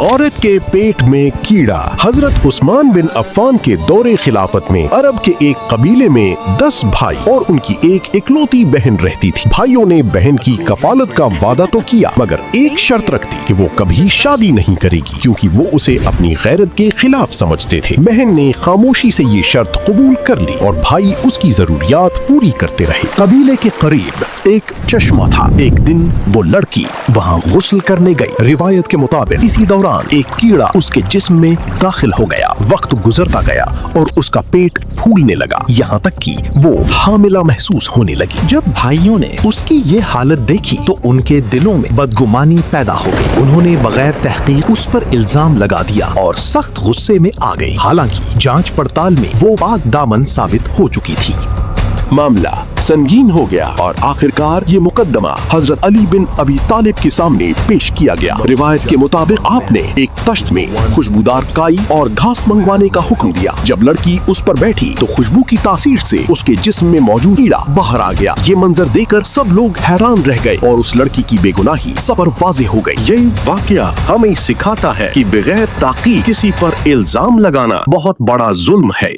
औरत के पेट में कीड़ा। हजरत उस्मान बिन अफ़्फ़ान के दौरे खिलाफत में अरब के एक कबीले में 10 भाई और उनकी एक इकलौती बहन रहती थी। भाइयों ने बहन की कफालत का वादा तो किया, मगर एक शर्त रखती कि वो कभी शादी नहीं करेगी, क्योंकि वो उसे अपनी गैरत के खिलाफ समझते थे। बहन ने खामोशी से ये शर्त कबूल कर ली और भाई उसकी जरूरियात पूरी करते रहे। कबीले के करीब एक चश्मा था। एक दिन वो लड़की वहाँ गुस्ल करने गई। रिवायत के मुताबिक इसी दौरान एक कीड़ा उसके जिस्म में दाखिल हो गया। वक्त गुजरता गया और उसका पेट फूलने लगा, यहाँ तक कि वो हामिला महसूस होने लगी। जब भाइयों ने उसकी ये हालत देखी तो उनके दिलों में बदगुमानी पैदा हो गई। उन्होंने बगैर तहकीक उस पर इल्जाम लगा दिया और सख्त गुस्से में आ गए। हालांकि जांच पड़ताल में वो पाक दामन साबित हो चुकी थी। मामला संगीन हो गया और आखिरकार ये मुकदमा हजरत अली बिन अबी तालिब के सामने पेश किया गया। रिवायत के मुताबिक आपने एक तश्त में खुशबूदार काई और घास मंगवाने का हुक्म दिया। जब लड़की उस पर बैठी तो खुशबू की तासीर से उसके जिस्म में मौजूद कीड़ा बाहर आ गया। ये मंजर देखकर सब लोग हैरान रह गए और उस लड़की की बेगुनाही सब पर वाज़ेह हो गई। ये वाकया हमें सिखाता है कि बगैर ताकीद किसी पर इल्जाम लगाना बहुत बड़ा जुल्म है।